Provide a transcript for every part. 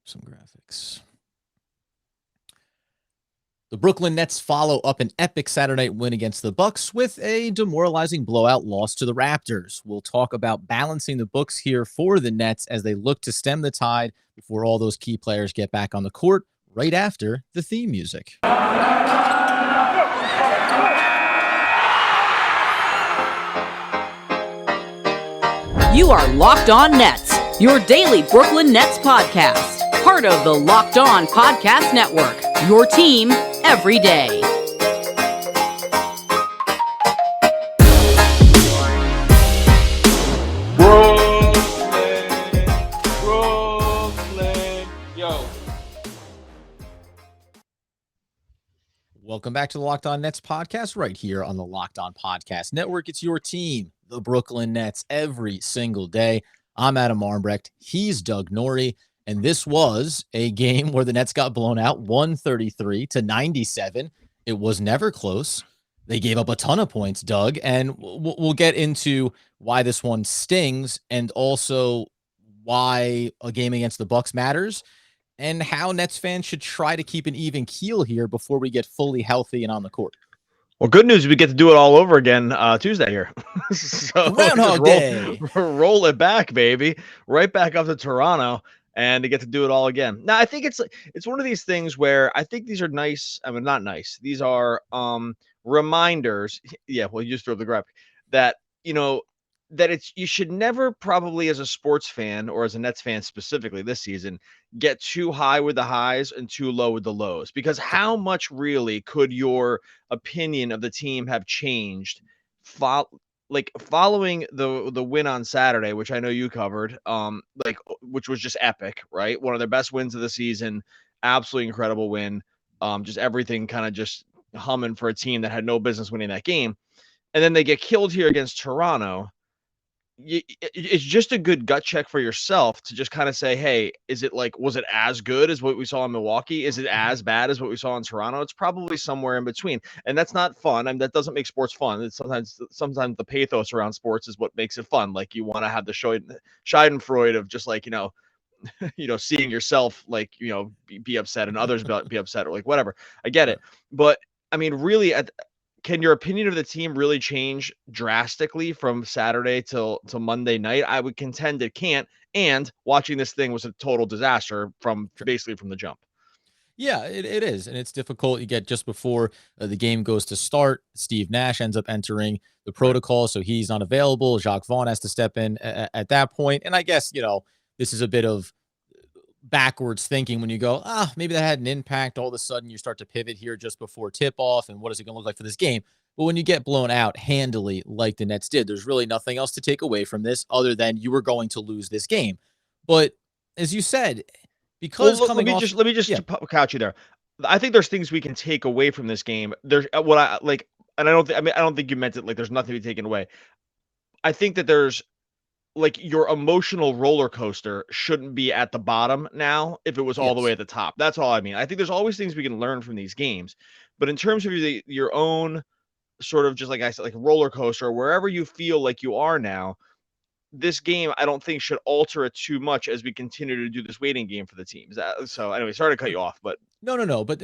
Some graphics. The Brooklyn Nets follow up an epic Saturday night win against the Bucks with a demoralizing blowout loss to the Raptors. We'll talk about balancing the books here for the Nets as they look to stem the tide before all those key players get back on the court right after the theme music. You are Locked On Nets, your daily Brooklyn Nets podcast. Part of the Locked On Podcast Network, your team every day. Brooklyn, yo. Welcome back to the Locked On Nets podcast right here on the Locked On Podcast Network. It's your team, the Brooklyn Nets, every single day. I'm Adam Armbrecht. He's Doug Norrie. And this was a game where the Nets got blown out 133-97. It was never close. They gave up a ton of points, Doug. And we'll get into why this one stings and also why a game against the Bucks matters and how Nets fans should try to keep an even keel here before we get fully healthy and on the court. Well, good news, we get to do it all over again Tuesday here. So Groundhog Day. Roll it back, baby. Right back up to Toronto and to get to do it all again. Now, I think it's one of these things where I think these are nice. I mean, not nice. These are reminders. Yeah, well, you just threw up the graphic that, that you should never probably as a sports fan or as a Nets fan specifically this season get too high with the highs and too low with the lows, because how much really could your opinion of the team have changed following the win on Saturday, which I know you covered, which was just epic, right? One of their best wins of the season, absolutely incredible win. Just everything kind of just humming for a team that had no business winning that game. And then they get killed here against Toronto. It's just a good gut check for yourself to just kind of say, hey, was it as good as what we saw in Milwaukee? Is it as bad as what we saw in Toronto? It's probably somewhere in between. And that's not fun. I mean, that doesn't make sports fun. It's sometimes the pathos around sports is what makes it fun. Like you want to have the schadenfreude of just like, seeing yourself be upset and others be upset or like whatever. I get it. But I mean, really can your opinion of the team really change drastically from Saturday till Monday night? I would contend it can't. And watching this thing was a total disaster basically from the jump. Yeah, it is. And it's difficult. You get just before the game goes to start, Steve Nash ends up entering the protocol. So he's not available. Jacques Vaughn has to step in at that point. And I guess, this is a bit of backwards thinking when you go, maybe that had an impact. All of a sudden you start to pivot here just before tip off. And what is it going to look like for this game? But when you get blown out handily like the Nets did, there's really nothing else to take away from this other than you were going to lose this game. But as you said, because let me just couch you there. I think there's things we can take away from this game. There's what I like, and I don't think you meant it like there's nothing to be taken away. I think that there's like your emotional roller coaster shouldn't be at the bottom now if it was all the way at the top. That's all I mean. I think there's always things we can learn from these games, but in terms of your own sort of, just like I said, like a roller coaster, wherever you feel like you are now, this game I don't think should alter it too much as we continue to do this waiting game for the teams. So anyway, sorry to cut you off, but no, but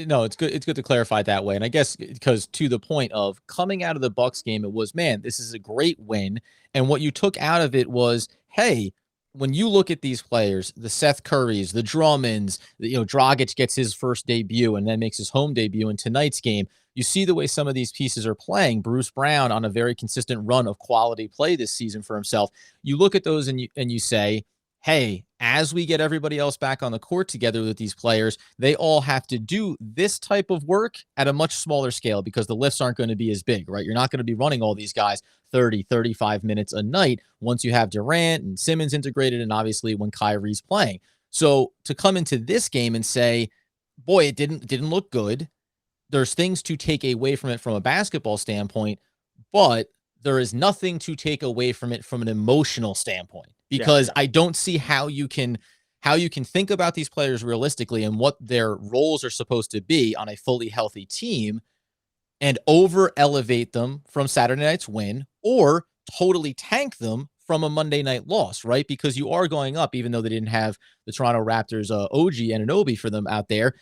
no, it's good. It's good to clarify it that way. And I guess because to the point of coming out of the Bucks game, it was, man, this is a great win. And what you took out of it was, hey, when you look at these players, the Seth Currys, the Drummonds, Dragic gets his first debut and then makes his home debut in tonight's game. You see the way some of these pieces are playing. Bruce Brown on a very consistent run of quality play this season for himself. You look at those and you say, hey, as we get everybody else back on the court together with these players, they all have to do this type of work at a much smaller scale because the lifts aren't going to be as big, right? You're not going to be running all these guys 30, 35 minutes a night once you have Durant and Simmons integrated and obviously when Kyrie's playing. So to come into this game and say, boy, it didn't look good. There's things to take away from it from a basketball standpoint, but there is nothing to take away from it from an emotional standpoint. Because I don't see how you can think about these players realistically and what their roles are supposed to be on a fully healthy team and over elevate them from Saturday night's win or totally tank them from a Monday night loss, right? Because you are going up, even though they didn't have the Toronto Raptors OG and Anunoby for them out there.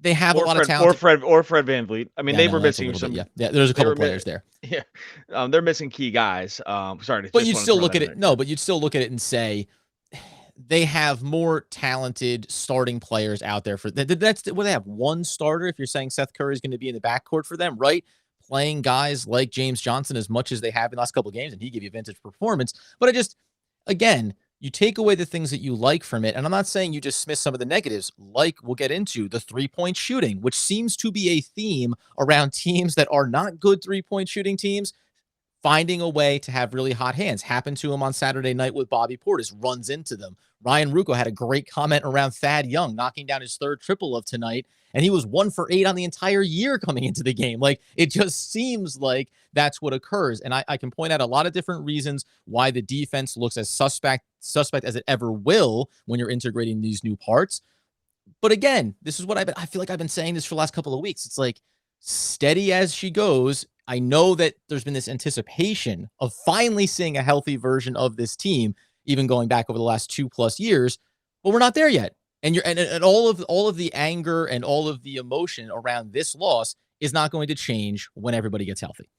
They have a lot of talent. Or Fred VanVleet. I mean, Yeah, they no, were that's a missing little bit. some. Yeah. There's a They couple were players there. Yeah, they're missing key guys. Sorry, But just you'd want to still throw look that at in it. there. No, but you'd still look at it and say they have more talented starting players out there for that's what they have. One starter. If you're saying Seth Curry is going to be in the backcourt for them, right? Playing guys like James Johnson as much as they have in the last couple of games, and he gave you vintage performance. But again, you take away the things that you like from it. And I'm not saying you dismiss some of the negatives, like we'll get into the 3-point shooting, which seems to be a theme around teams that are not good 3-point shooting teams finding a way to have really hot hands. Happened to him on Saturday night with Bobby Portis, runs into them. Ryan Rucco had a great comment around Thad Young knocking down his third triple of tonight, and he was 1 for 8 on the entire year coming into the game. Like, it just seems like that's what occurs. And I can point out a lot of different reasons why the defense looks as suspect as it ever will when you're integrating these new parts. But again, this is what I feel like I've been saying this for the last couple of weeks. It's like steady as she goes. I know that there's been this anticipation of finally seeing a healthy version of this team, even going back over the last 2+ years, but we're not there yet. And all of the anger and all of the emotion around this loss is not going to change when everybody gets healthy.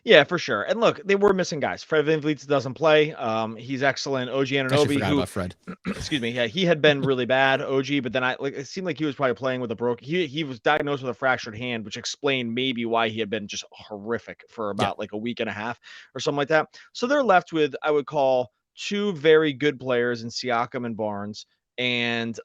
Yeah, for sure. And look, they were missing guys. Fred VanVleet doesn't play. He's excellent. OG I actually Anunoby, forgot who, about Fred. excuse me, yeah, he had been really bad. OG, but then it seemed like he was probably playing with a broken. He was diagnosed with a fractured hand, which explained maybe why he had been just horrific for Yeah. about like a week and a half or something like that. So they're left with, I would call, two very good players in Siakam and Barnes, and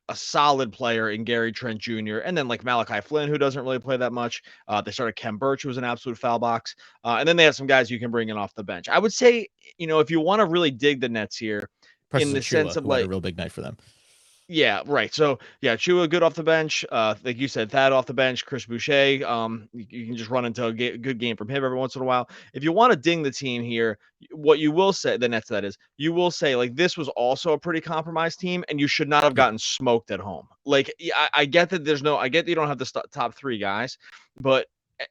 a solid player in Gary Trent Jr. and then like Malachi Flynn, who doesn't really play that much. They started Kem Birch, who was an absolute foul box. And then they have some guys you can bring in off the bench. I would say, if you want to really dig the Nets here, in Precious the sense Achua, of who had a like, real big night for them. yeah, right. So yeah, Chua good off the bench. Like you said, Thad off the bench. Chris Boucher. You can just run into a good game from him every once in a while. If you want to ding the team here, what you will say, the Nets, that is, you will say like this was also a pretty compromised team, and you should not have Yeah. gotten smoked at home. Like I get that I get that you don't have the top three guys, but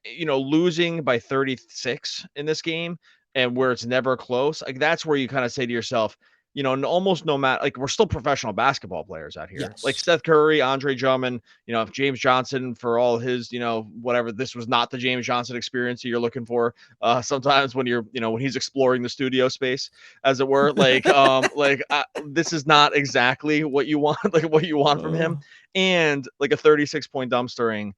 losing by 36 in this game and where it's never close, like that's where you kind of say to yourself, almost no matter, like we're still professional basketball players out here. Like Yes. Seth Curry, Andre Drummond, if James Johnson for all his, whatever, this was not the James Johnson experience that you're looking for. Sometimes when when he's exploring the studio space, as it were, this is not exactly what you want, like what you want from him. And like a 36-point dumpstering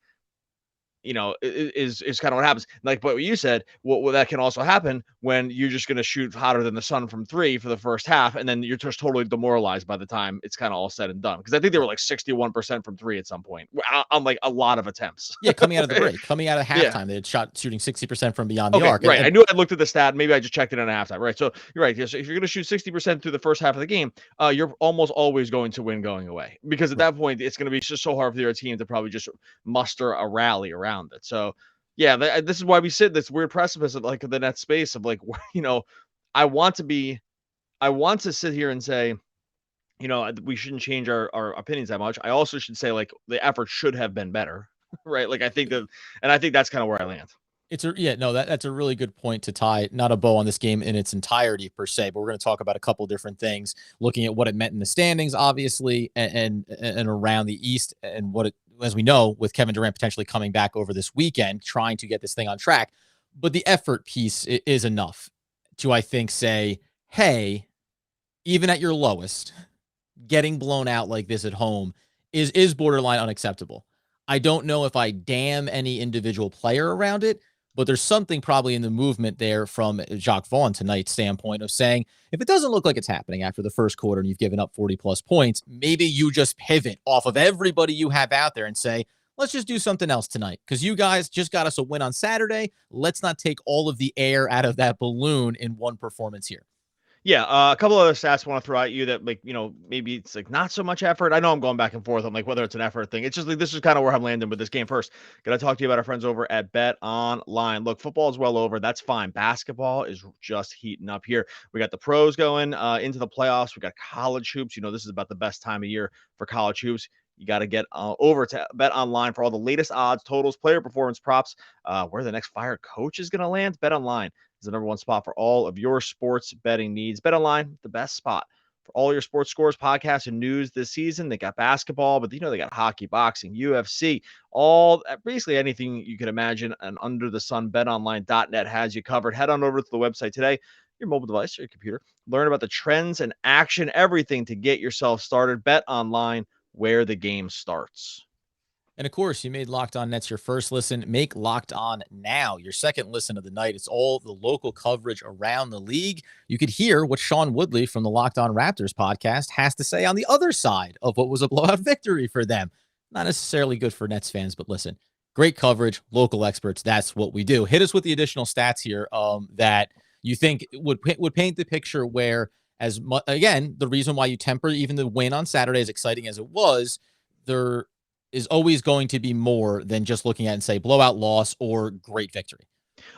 is kind of what happens. Like what you said, what that can also happen when you're just going to shoot hotter than the sun from three for the first half, and then you're just totally demoralized by the time it's kind of all said and done. Because I think they were like 61% from three at some point on like a lot of attempts. Yeah, coming out of the break, coming out of Yeah. halftime, they had shooting 60% from beyond the Okay, arc. right. I knew I looked at the stat. Maybe I just checked it in at halftime. Right. So you're right. So if you're going to shoot 60% through the first half of the game, you're almost always going to win going away, because at that point it's going to be just so hard for your team to probably just muster a rally around it. So yeah, this is why we sit this weird precipice of like the net space of like, I want to sit here and say, we shouldn't change our opinions that much. I also should say like the effort should have been better. Right. Like I think that's kind of where I land. That's a really good point to tie not a bow on this game in its entirety per se, but we're going to talk about a couple different things, looking at what it meant in the standings, obviously, and around the East, and what it, as we know, with Kevin Durant potentially coming back over this weekend, trying to get this thing on track. But the effort piece is enough to, I think, say, hey, even at your lowest, getting blown out like this at home is borderline unacceptable. I don't know if I damn any individual player around it, but there's something probably in the movement there from Jacques Vaughn tonight's standpoint of saying, if it doesn't look like it's happening after the first quarter and you've given up 40+ points, maybe you just pivot off of everybody you have out there and say, let's just do something else tonight because you guys just got us a win on Saturday. Let's not take all of the air out of that balloon in one performance here. Yeah, a couple other stats I want to throw at you that, like, maybe it's like not so much effort. I know I'm going back and forth on like whether it's an effort thing. It's just like this is kind of where I'm landing with this game. First, gotta talk to you about our friends over at Bet Online. Look, football is well over. That's fine. Basketball is just heating up here. We got the pros going into the playoffs. We got college hoops. This is about the best time of year for college hoops. You got to get over to Bet Online for all the latest odds, totals, player performance props, where the next fired coach is going to land. Bet Online, is the #1 spot for all of your sports betting needs. BetOnline, the best spot for all your sports scores, podcasts, and news this season. They got basketball, but they got hockey, boxing, UFC, all basically anything you can imagine. And under the sun, betonline.net has you covered. Head on over to the website today, your mobile device or your computer. Learn about the trends and action, everything to get yourself started. Bet online, where the game starts. And of course, you made Locked On Nets your first listen. Make Locked On now your second listen of the night. It's all the local coverage around the league. You could hear what Sean Woodley from the Locked On Raptors podcast has to say on the other side of what was a blowout victory for them. Not necessarily good for Nets fans, but listen, great coverage, local experts. That's what we do. Hit us with the additional stats here that you think would paint the picture where, as much, again, the reason why you temper even the win on Saturday, as exciting as it was, there is always going to be more than just looking at and say blowout loss or great victory.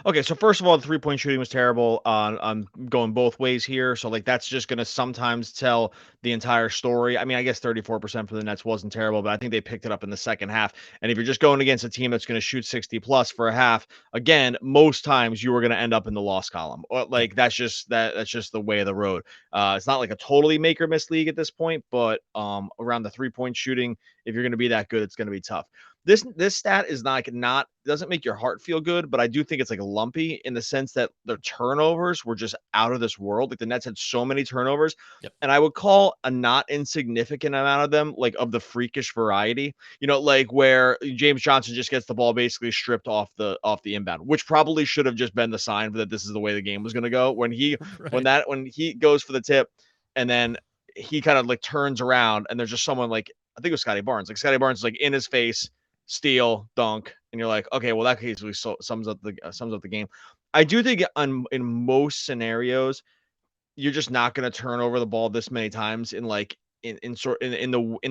Okay, so first of all, the three-point shooting was terrible. I'm going both ways here. So, that's just going to sometimes tell the entire story. I mean, I guess 34% for the Nets wasn't terrible, but I think they picked it up in the second half. And if you're just going against a team that's going to shoot 60 plus for a half, again, most times you are going to end up in the loss column. Or that's just the way of the road. It's not like a totally make or miss league at this point, but around the three-point shooting, if you're going to be that good, it's going to be tough. This stat is not doesn't make your heart feel good, but I do think it's lumpy in the sense that their turnovers were just out of this world. The Nets had so many turnovers, and I would call a not insignificant amount of them of the freakish variety. Where James Johnson just gets the ball basically stripped off the inbound, which probably should have just been the sign that this is the way the game was going to go. When he when he goes for the tip, and then he kind of turns around, and there's just someone I think it was Scotty Barnes. Scotty Barnes is in his face. Steal, dunk, and you're like, okay, well, that basically sums up the game. I do think in most scenarios, you're just not going to turn over the ball this many times in the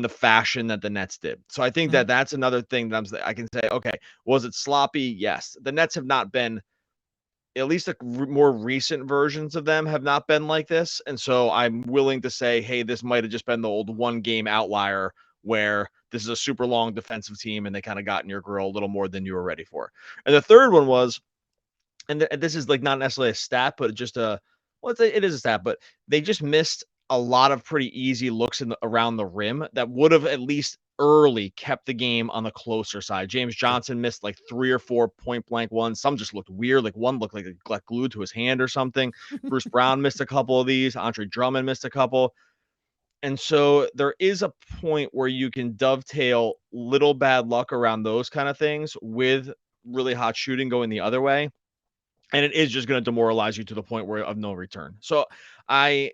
fashion that the Nets did. So I think that's another thing that I can say, okay, was it sloppy? Yes. The Nets have not been, at least the more recent versions of them have not been like this. And so I'm willing to say, hey, this might have just been the old one game outlier where this is a super long defensive team and they kind of got in your grill a little more than you were ready for. And the third one was, and this is not necessarily a stat, but just it is a stat, but they just missed a lot of pretty easy looks around the rim that would have at least early kept the game on the closer side. James Johnson missed 3 or 4 point blank ones. Some just looked weird. One looked like it got glued to his hand or something. Bruce Brown missed a couple of these. Andre Drummond missed a couple. And so there is a point where you can dovetail little bad luck around those kind of things with really hot shooting going the other way. And it is just going to demoralize you to the point of no return. So I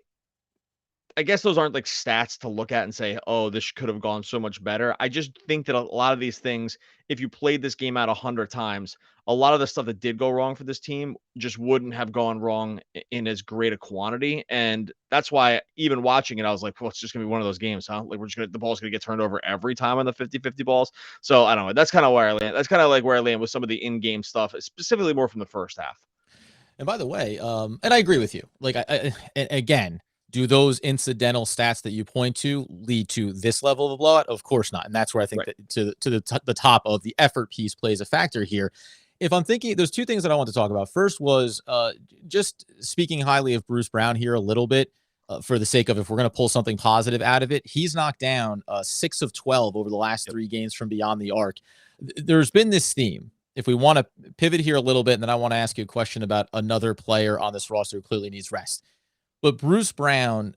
guess those aren't stats to look at and say, oh, this could have gone so much better. I just think that a lot of these things, if you played this game out 100 times, a lot of the stuff that did go wrong for this team just wouldn't have gone wrong in as great a quantity. And that's why even watching it, I was like, well, it's just going to be one of those games, huh? The ball's going to get turned over every time on the 50-50 balls. So I don't know. That's kind of where I land. That's kind of where I land with some of the in-game stuff, specifically more from the first half. And by the way, and I agree with you. Again, do those incidental stats that you point to lead to this level of a blowout? Of course not. And that's where I think that to the top of the effort piece plays a factor here. If I'm thinking, there's two things that I want to talk about. First was just speaking highly of Bruce Brown here a little bit for the sake of, if we're going to pull something positive out of it, he's knocked down 6 of 12 over the last 3 games from beyond the arc. There's been this theme. If we want to pivot here a little bit, and then I want to ask you a question about another player on this roster who clearly needs rest. But Bruce Brown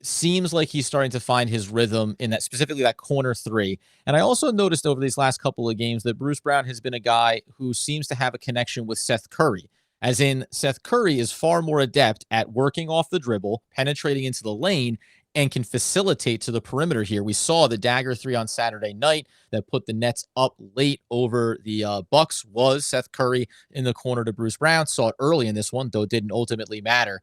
seems like he's starting to find his rhythm in that, specifically that corner 3. And I also noticed over these last couple of games that Bruce Brown has been a guy who seems to have a connection with Seth Curry, as in Seth Curry is far more adept at working off the dribble, penetrating into the lane, and can facilitate to the perimeter here. We saw the dagger 3 on Saturday night that put the Nets up late over the Bucks was Seth Curry in the corner to Bruce Brown. Saw it early in this one, though it didn't ultimately matter.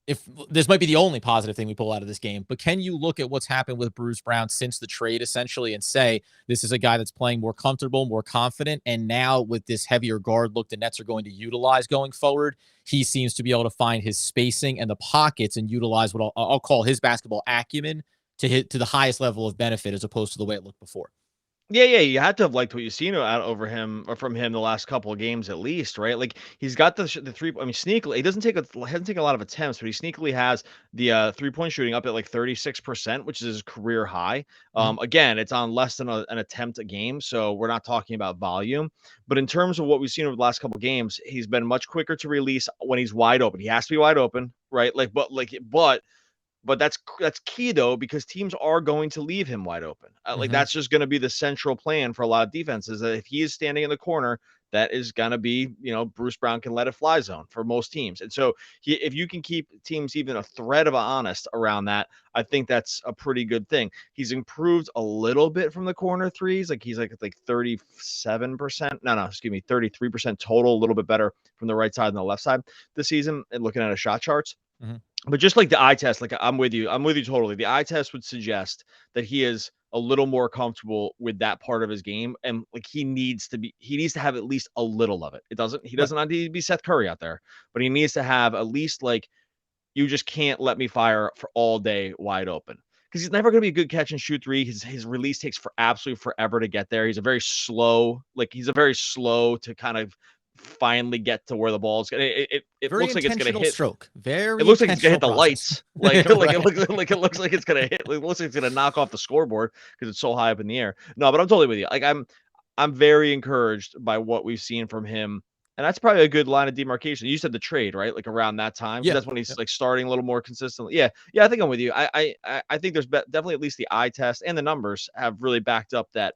If this might be the only positive thing we pull out of this game, but can you look at what's happened with Bruce Brown since the trade essentially and say this is a guy that's playing more comfortable, more confident, and now with this heavier guard look the Nets are going to utilize going forward, he seems to be able to find his spacing and the pockets and utilize what I'll call his basketball acumen to hit to the highest level of benefit as opposed to the way it looked before? Yeah, you had to have liked what you've seen out over him or from him the last couple of games at least, right? Like he's got the three. I mean, sneakily, he hasn't taken a lot of attempts, but he sneakily has the 3-point shooting up at like 36%, which is his career high. Mhm, Again, it's on less than an attempt a game, so we're not talking about volume. But in terms of what we've seen over the last couple of games, he's been much quicker to release when he's wide open. He has to be wide open, right? But that's key though, because teams are going to leave him wide open. Like mhm. that's just going to be the central plan for a lot of defenses. That if he is standing in the corner, that is going to be, Bruce Brown can let it fly zone for most teams. And so if you can keep teams even a thread of honest around that, I think that's a pretty good thing. He's improved a little bit from the corner threes. Like he's like 37%. No, excuse me, 33% total, a little bit better from the right side and the left side this season. And looking at his shot charts. Mhm. But just like the eye test, like I'm with you. I'm with you totally. The eye test would suggest that he is a little more comfortable with that part of his game. And like he needs to have at least a little of it. He Right. doesn't need to be Seth Curry out there, but he needs to have at least like, you just can't let me fire for all day wide open. Because he's never going to be a good catch and shoot three. His release takes for absolutely forever to get there. He's a very slow to kind of finally get to where the ball is. It Very looks like it's going to intentional hit. stroke. It Very looks like it's gonna intentional hit the process. lights. Like Right. it looks like it's gonna hit. It looks like it's gonna knock off the scoreboard because it's so high up in the air. No, but I'm totally with you. Like I'm very encouraged by what we've seen from him, and that's probably a good line of demarcation. You said the trade, right? Like around that time, because Yeah. that's when he's Yep. like starting a little more consistently. Yeah. I think I'm with you. I think there's definitely at least the eye test and the numbers have really backed up that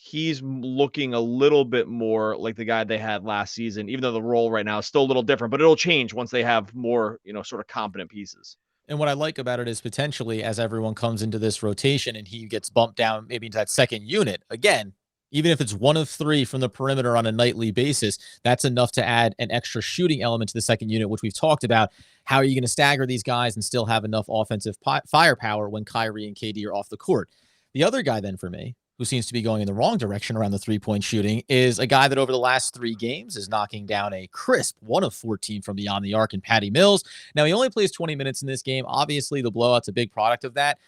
he's looking a little bit more like the guy they had last season, even though the role right now is still a little different, but it'll change once they have more, sort of competent pieces. And what I like about it is potentially as everyone comes into this rotation and he gets bumped down maybe into that second unit, again, even if it's one of three from the perimeter on a nightly basis, that's enough to add an extra shooting element to the second unit, which we've talked about. How are you going to stagger these guys and still have enough offensive firepower when Kyrie and KD are off the court? The other guy, then, for me, who seems to be going in the wrong direction around the 3-point shooting, is a guy that over the last 3 games is knocking down a crisp 1 of 14 from beyond the arc in Patty Mills. Now, he only plays 20 minutes in this game. Obviously, the blowout's a big product of that.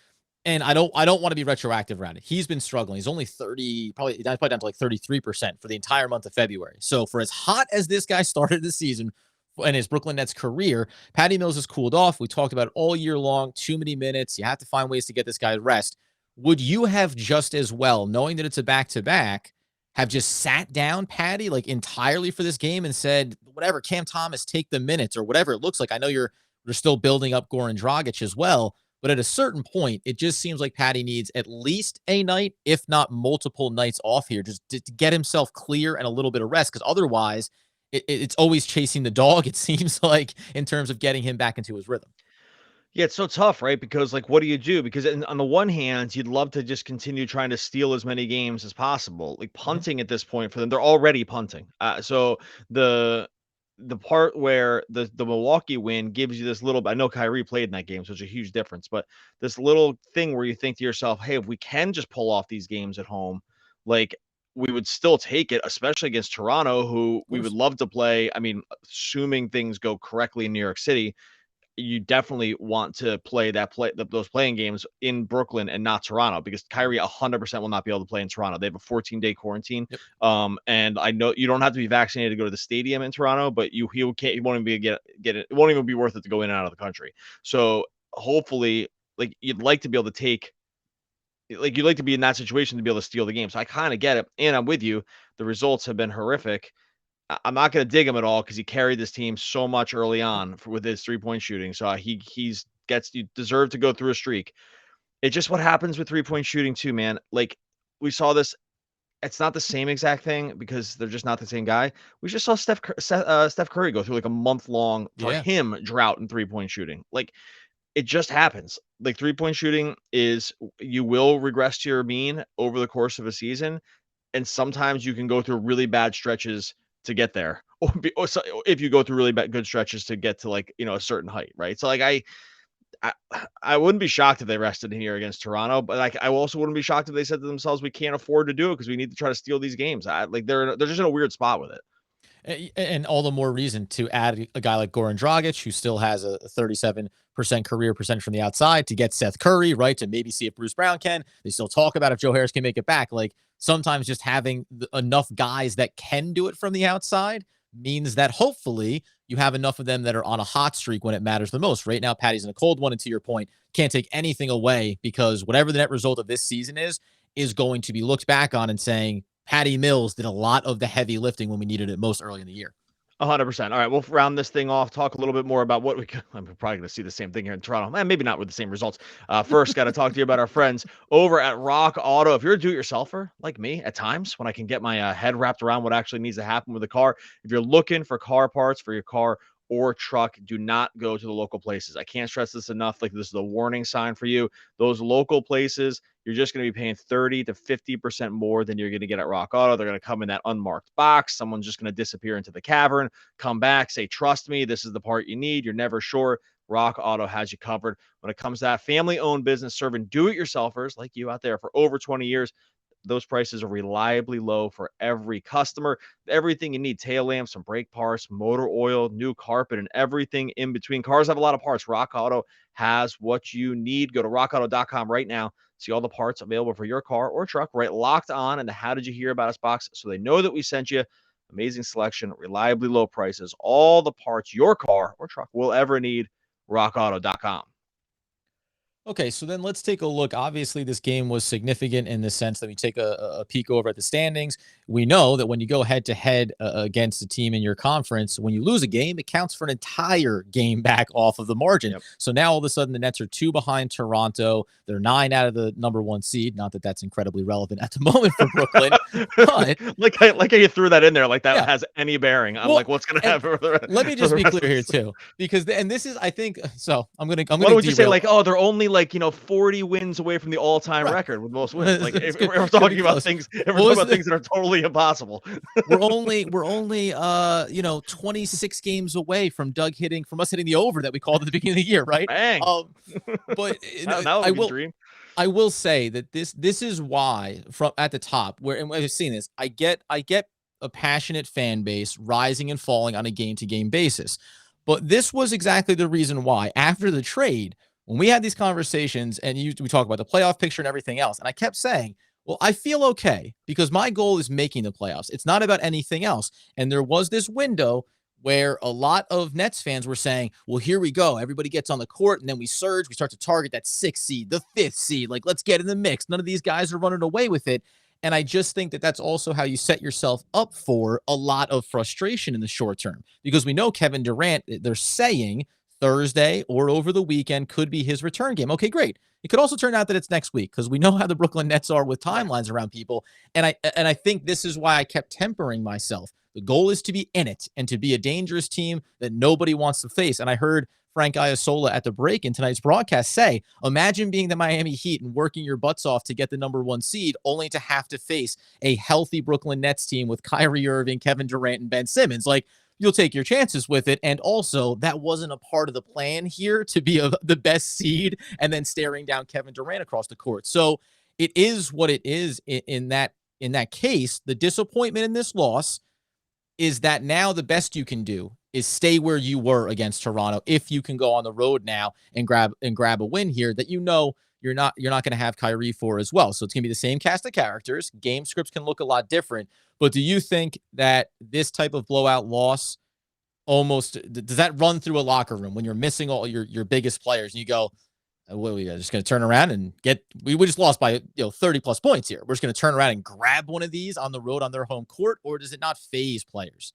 And I don't want to be retroactive around it. He's been struggling. He's only 30, probably down to like 33% for the entire month of February. So for as hot as this guy started the season in his Brooklyn Nets career, Patty Mills has cooled off. We talked about it all year long. Too many minutes. You have to find ways to get this guy rest. Would you have just as well, knowing that it's a back-to-back, have just sat down Patty like entirely for this game and said, whatever, Cam Thomas, take the minutes or whatever it looks like? I know you're still building up Goran Dragic as well, but at a certain point, it just seems like Patty needs at least a night, if not multiple nights off here, just to get himself clear and a little bit of rest. Because otherwise, it's always chasing the dog, it seems like, in terms of getting him back into his rhythm. Yeah, it's so tough, right? Because like, what do you do? Because on the one hand, you'd love to just continue trying to steal as many games as possible. Like Mhm. punting at this point for them, they're already punting. So the the part where the Milwaukee win gives you this little. I know Kyrie played in that game, so it's a huge difference. But this little thing where you think to yourself, "Hey, if we can just pull off these games at home, like." We would still take it, especially against Toronto, who Of we would course. love to play. I mean, assuming things go correctly in New York City, you definitely want to those playing games in Brooklyn and not Toronto, because Kyrie 100% will not be able to play in Toronto. They have a 14-day quarantine. Yep. And I know you don't have to be vaccinated to go to the stadium in Toronto, but he won't even be get it. It won't even be worth it to go in and out of the country. So hopefully, like you'd like to be in that situation to be able to steal the game. So I kind of get it, and I'm with you. The results have been horrific. I'm not going to dig him at all because he carried this team so much early on with his 3-point shooting. So you deserve to go through a streak. It's just what happens with 3-point shooting too, man. Like we saw this. It's not the same exact thing because they're just not the same guy. We just saw Steph Curry go through like a month long for Yeah. him drought in 3-point shooting. Like it just happens. Like 3-point shooting is, you will regress to your mean over the course of a season, and sometimes you can go through really bad stretches to get there, or if you go through really bad good stretches to get to like a certain height, right? So like I I wouldn't be shocked if they rested here against Toronto, but like I also wouldn't be shocked if they said to themselves, we can't afford to do it because we need to try to steal these games. Like they're just in a weird spot with it. And all the more reason to add a guy like Goran Dragic, who still has a 37% career percentage from the outside, to get Seth Curry, right? To maybe see if Bruce Brown can. They still talk about if Joe Harris can make it back. Like, sometimes just having enough guys that can do it from the outside means that hopefully you have enough of them that are on a hot streak when it matters the most. Right now, Patty's in a cold one. And to your point, can't take anything away because whatever the net result of this season is going to be looked back on and saying, Patty Mills did a lot of the heavy lifting when we needed it most early in the year. 100%. All right, we'll round this thing off. Talk a little bit more about what we could. I'm probably going to see the same thing here in Toronto. Maybe not with the same results. First, got to talk to you about our friends over at Rock Auto. If you're a do-it-yourselfer like me, at times when I can get my head wrapped around what actually needs to happen with a car, if you're looking for car parts for your car or truck, do not go to the local places. I can't stress this enough. Like, this is a warning sign for you. Those local places, you're just going to be paying 30 to 50% more than you're going to get at Rock Auto. They're going to come in that unmarked box. Someone's just going to disappear into the cavern, come back, say, trust me, this is the part you need. You're never sure. Rock Auto has you covered. When it comes to that family-owned business serving do-it-yourselfers like you out there for over 20 years, those prices are reliably low for every customer. Everything you need, tail lamps, some brake parts, motor oil, new carpet, and everything in between. Cars have a lot of parts. Rock Auto has what you need. Go to rockauto.com right now. See all the parts available for your car or truck, right? Locked on in the How Did You Hear About Us box so they know that we sent you. Amazing selection, reliably low prices, all the parts your car or truck will ever need. rockauto.com. Okay, so then let's take a look. Obviously, this game was significant in the sense that we take a peek over at the standings. We know that when you go head to head against a team in your conference, when you lose a game, it counts for an entire game back off of the margin. Yep. So now all of a sudden the Nets are 2 behind Toronto. They're 9 out of the number 1 seed. Not that that's incredibly relevant at the moment for Brooklyn, but like how you threw that in there, like that yeah. has any bearing on Well, like what's going to happen. let me just be clear here too, because and this is, I think, so I'm Why gonna don't we just say derail. like, oh, they're only like 40 wins away from the all-time Right. record with most wins. Like It's if good. we're It's gonna be talking about close. things, What things that are totally impossible. we're only 26 games away from us hitting the over that we called at the beginning of the year, right? Bang. But That would be a dream. I will say that this is why from at the top where, and I've seen this, I get a passionate fan base rising and falling on a game to game basis. But this was exactly the reason why after the trade, when we had these conversations and we talk about the playoff picture and everything else, and I kept saying, well, I feel okay because my goal is making the playoffs. It's not about anything else. And there was this window where a lot of Nets fans were saying, well, here we go. Everybody gets on the court and then we surge. We start to target that 6th seed, the 5th seed. Like, let's get in the mix. None of these guys are running away with it. And I just think that that's also how you set yourself up for a lot of frustration in the short term, because we know Kevin Durant, they're saying Thursday or over the weekend could be his return game. Okay, great. It could also turn out that it's next week because we know how the Brooklyn Nets are with timelines around people. And I think this is why I kept tempering myself. The goal is to be in it and to be a dangerous team that nobody wants to face. And I heard Frank Iasola at the break in tonight's broadcast say, imagine being the Miami Heat and working your butts off to get the number 1 seed, only to have to face a healthy Brooklyn Nets team with Kyrie Irving, Kevin Durant, and Ben Simmons. Like, you'll take your chances with it. And also, that wasn't a part of the plan here to be the best seed and then staring down Kevin Durant across the court. So it is what it is in that case. The disappointment in this loss is that now the best you can do is stay where you were against Toronto. If you can go on the road now and grab a win here that you're not going to have Kyrie for as well. So it's going to be the same cast of characters. Game scripts can look a lot different. But do you think that this type of blowout loss does that run through a locker room when you're missing all your biggest players and you go, well, we're just going to turn around and we just lost by 30 plus points here. We're just going to turn around and grab one of these on the road on their home court, or does it not phase players?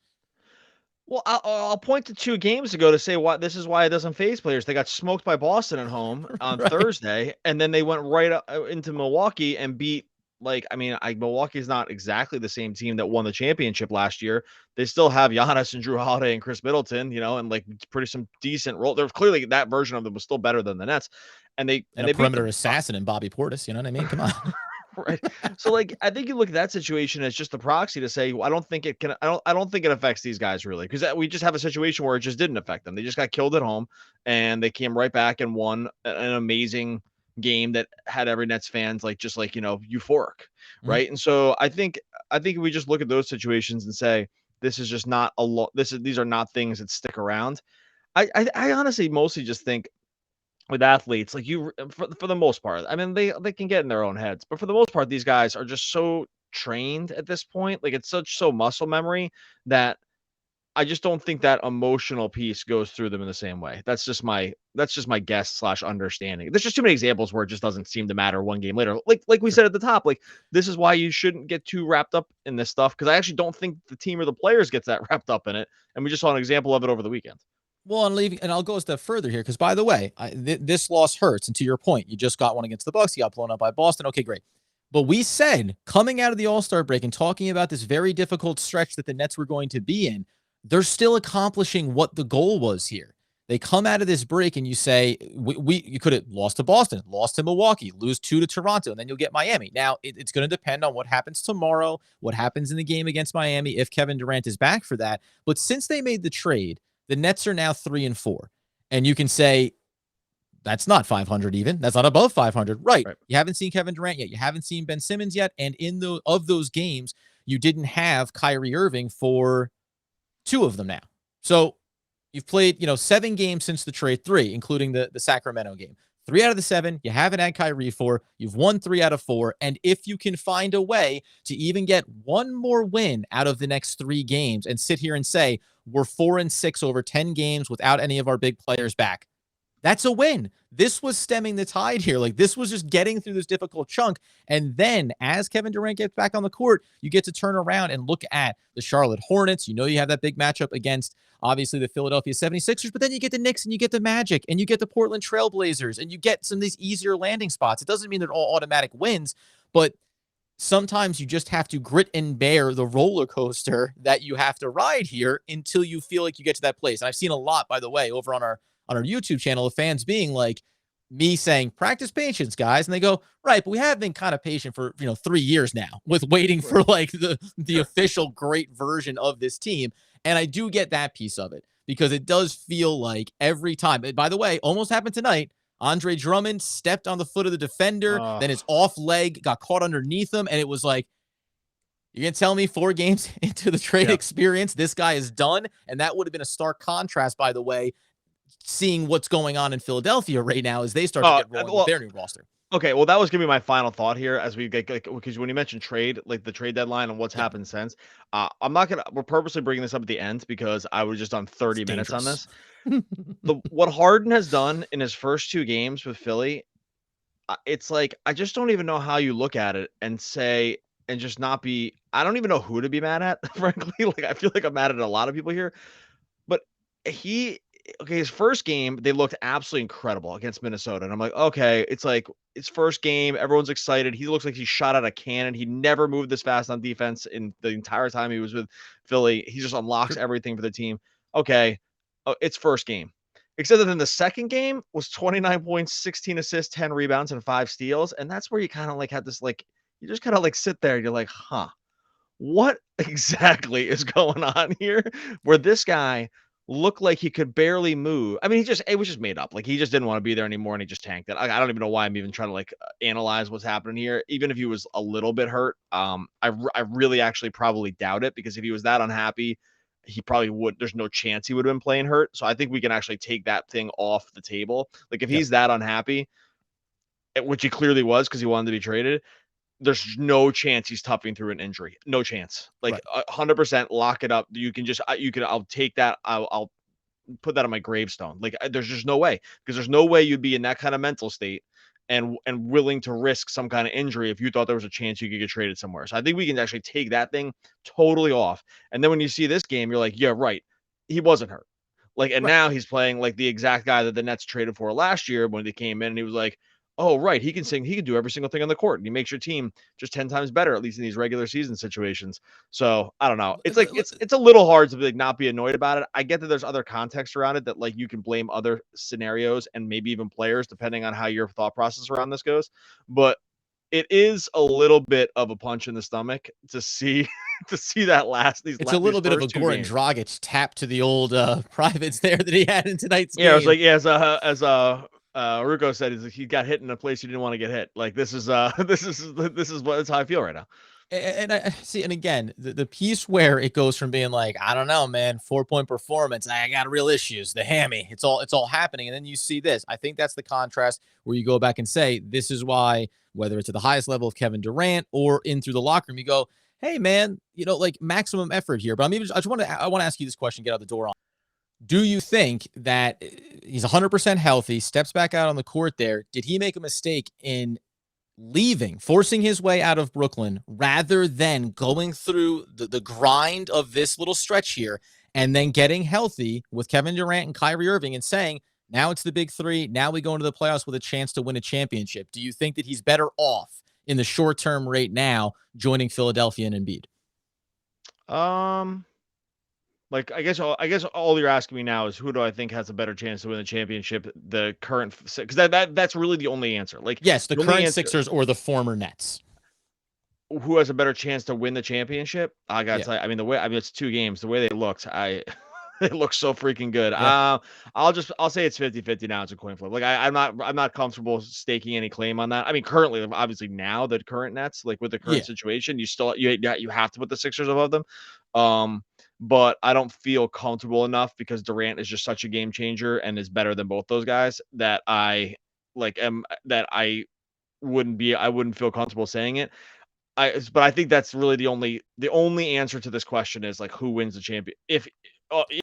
Well, I'll point to 2 games ago to say why this is why it doesn't phase players. They got smoked by Boston at home on Right. Thursday, and then they went right into Milwaukee and beat. Milwaukee's not exactly the same team that won the championship last year. They still have Giannis and Drew Holiday and Chris Middleton, and like pretty some decent role. There's clearly that version of them was still better than the Nets, and they a perimeter assassin in Bobby Portis. You know what I mean? Come on. Right. So like I think you look at that situation as just a proxy to say, well, I don't think it affects these guys really, because we just have a situation where it just didn't affect them. They just got killed at home and they came right back and won an amazing game that had every Nets fans euphoric. Right. And so I think we just look at those situations and say, this is just not these are not things that stick around. I honestly mostly just think with athletes, like for the most part, I mean, they can get in their own heads, but for the most part, these guys are just so trained at this point. Like it's so muscle memory that I just don't think that emotional piece goes through them in the same way. That's just my guess slash understanding. There's just too many examples where it just doesn't seem to matter one game later. Like we said at the top, like this is why you shouldn't get too wrapped up in this stuff, because I actually don't think the team or the players gets that wrapped up in it. And we just saw an example of it over the weekend. Well, and I'll go a step further here, because by the way, this loss hurts. And to your point, you just got one against the Bucks. You got blown up by Boston. Okay, great. But we said coming out of the All-Star break and talking about this very difficult stretch that the Nets were going to be in, they're still accomplishing what the goal was here. They come out of this break and you say, you could have lost to Boston, lost to Milwaukee, lose 2 to Toronto, and then you'll get Miami. Now, it's going to depend on what happens tomorrow, what happens in the game against Miami, if Kevin Durant is back for that. But since they made the trade, the Nets are now 3-4. And you can say, that's not 500 even. That's not above 500. Right. You haven't seen Kevin Durant yet. You haven't seen Ben Simmons yet. And of those games, you didn't have Kyrie Irving for 2 of them now. So you've played, 7 games since the trade, 3, including the Sacramento game. 3 out of the 7, you haven't had Kyrie for. You've won 3 out of 4. And if you can find a way to even get one more win out of the next 3 games and sit here and say, we're 4-6 over 10 games without any of our big players back, that's a win. This was stemming the tide here. Like, this was just getting through this difficult chunk. And then as Kevin Durant gets back on the court, you get to turn around and look at the Charlotte Hornets. You have that big matchup against, obviously, the Philadelphia 76ers, but then you get the Knicks and you get the Magic and you get the Portland Trailblazers and you get some of these easier landing spots. It doesn't mean they're all automatic wins, but sometimes you just have to grit and bear the roller coaster that you have to ride here until you feel like you get to that place. And I've seen a lot, by the way, over on our YouTube channel of fans being like, me saying, practice patience, guys. And they go, right, but we have been kind of patient for, 3 years now with waiting for like the official great version of this team. And I do get that piece of it, because it does feel like every time, by the way, almost happened tonight. Andre Drummond stepped on the foot of the defender, then his off leg got caught underneath him. And it was like, you're going to tell me 4 games into the trade experience, this guy is done? And that would have been a stark contrast, by the way, seeing what's going on in Philadelphia right now as they start to get rolling with their new roster. Okay, well, that was going to be my final thought here as we get, because when you mentioned trade, like the trade deadline and what's happened since, we're purposely bringing this up at the end because I was just on 30 minutes on this. What Harden has done in his first 2 games with Philly, it's like, I just don't even know how you look at it and say, and just not be, I don't even know who to be mad at, frankly. Like, I feel like I'm mad at a lot of people here, but his first game, they looked absolutely incredible against Minnesota. And I'm like, okay, it's like his first game. Everyone's excited. He looks like he shot out a cannon. He never moved this fast on defense in the entire time he was with Philly. He just unlocks everything for the team. Okay, it's first game. Except that then the second game was 29 points, 16 assists, 10 rebounds, and 5 steals. And that's where you kind of like had this, like, you just kind of like sit there and you're like, what exactly is going on here? Where this guy looked like he could barely move. I mean, it was just made up. Like, he just didn't want to be there anymore and he just tanked it. I don't even know why I'm even trying to like analyze what's happening here. Even if he was a little bit hurt, I really actually probably doubt it, because if he was that unhappy, he probably would. There's no chance he would have been playing hurt. So I think we can actually take that thing off the table. Like, if he's that unhappy, which he clearly was because he wanted to be traded, there's no chance he's toughing through an injury. No chance. Like 100% lock it up. I'll take that. I'll put that on my gravestone. Like, there's just no way, because there's no way you'd be in that kind of mental state and willing to risk some kind of injury if you thought there was a chance you could get traded somewhere. So I think we can actually take that thing totally off. And then when you see this game, you're like, yeah, right. He wasn't hurt. Like, and now he's playing like the exact guy that the Nets traded for last year when they came in, and he was like, oh, right, he can sing, he can do every single thing on the court, and he makes your team just 10 times better, at least in these regular season situations. So I don't know. It's like, it's a little hard to like not be annoyed about it. I get that there's other context around it, that like you can blame other scenarios and maybe even players, depending on how your thought process around this goes. But it is a little bit of a punch in the stomach to see that it's a little bit of a Goran Dragic tap to the old privates there that he had in tonight's game. Yeah, it was like, as Ruko said, he got hit in a place you didn't want to get hit. Like, this is how I feel right now. And I see, and again, the piece where it goes from being like, I don't know, man, 4-point performance, I got real issues, the hammy, it's all happening, and then you see this. I think that's the contrast where you go back and say, this is why, whether it's at the highest level of Kevin Durant or in through the locker room, you go, hey, man, like maximum effort here. But I want to ask you this question, get out the door on. Do you think that he's 100% healthy, steps back out on the court there? Did he make a mistake in leaving, forcing his way out of Brooklyn rather than going through the grind of this little stretch here and then getting healthy with Kevin Durant and Kyrie Irving and saying, now it's the big three. Now we go into the playoffs with a chance to win a championship. Do you think that he's better off in the short term right now joining Philadelphia and Embiid? Like I guess all you're asking me now is who do I think has a better chance to win the championship? The current, because that's really the only answer. Like yes, the current Sixers or the former Nets. Who has a better chance to win the championship? I gotta tell you, it's 2 games. The way they looked, it looks so freaking good. Yeah. I'll say it's 50-50 now. It's a coin flip. Like I'm not comfortable staking any claim on that. I mean, currently, obviously now the current Nets, like with the current situation, you have to put the Sixers above them. But I don't feel comfortable enough because Durant is just such a game changer and is better than both those guys that I wouldn't feel comfortable saying it. But I think that's really the only answer to this question is like who wins the champion if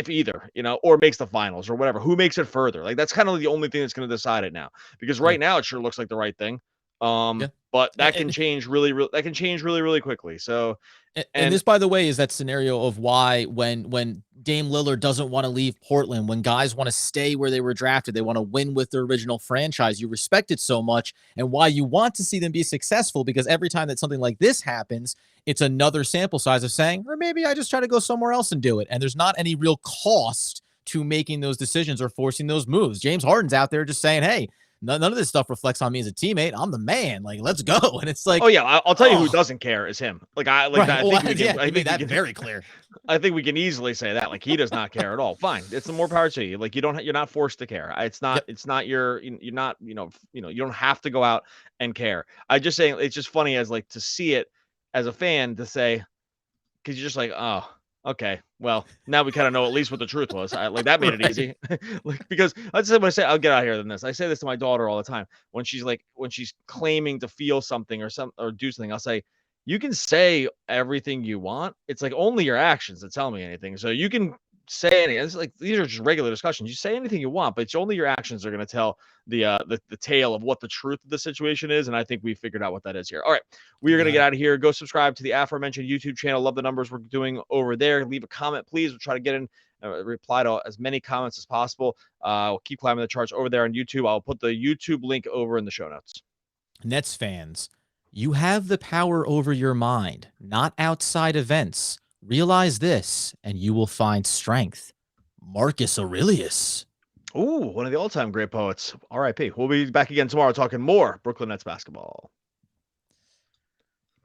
either, or makes the finals or whatever, who makes it further. Like that's kind of the only thing that's going to decide it now, because right now it sure looks like the right thing. But that can change really really quickly. So and this, by the way, is that scenario of why when Dame Lillard doesn't want to leave Portland, when guys want to stay where they were drafted, they want to win with their original franchise, you respect it so much, and why you want to see them be successful, because every time that something like this happens, it's another sample size of saying, or maybe I just try to go somewhere else and do it. And there's not any real cost to making those decisions or forcing those moves. James Harden's out there just saying, hey, none of this stuff reflects on me as a teammate. I'm the man. Like, let's go. And it's like, oh yeah, I'll tell you who doesn't care is him. Like I think that very clear. I think we can easily say that. Like he does not care at all. Fine, it's the more power to you. Like you're not forced to care. It's not you're not you don't have to go out and care. I just saying it's just funny as like to see it as a fan to say, because you're just like, oh, okay, well, now we kind of know at least what the truth was. Like that made it easy. Like, because I just when I say I'll get out of here than this. I say this to my daughter all the time when she's claiming to feel something or do something. I'll say, you can say everything you want. It's like only your actions that tell me anything. So you can say anything. It's like these are just regular discussions. You say anything you want, but it's only your actions are going to tell the tale of what the truth of the situation is. And I think we figured out what that is here. All right, we are going to get out of here. Go subscribe to the aforementioned YouTube channel. Love the numbers we're doing over there. Leave a comment, please. We'll try to get in reply to as many comments as possible. We'll keep climbing the charts over there on YouTube. I'll put the YouTube link over in the show notes. Nets fans, you have the power over your mind, not outside events. Realize this, and you will find strength. Marcus Aurelius. Ooh, one of the all-time great poets. R.I.P. We'll be back again tomorrow talking more Brooklyn Nets basketball.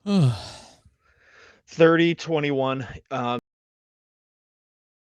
30-21.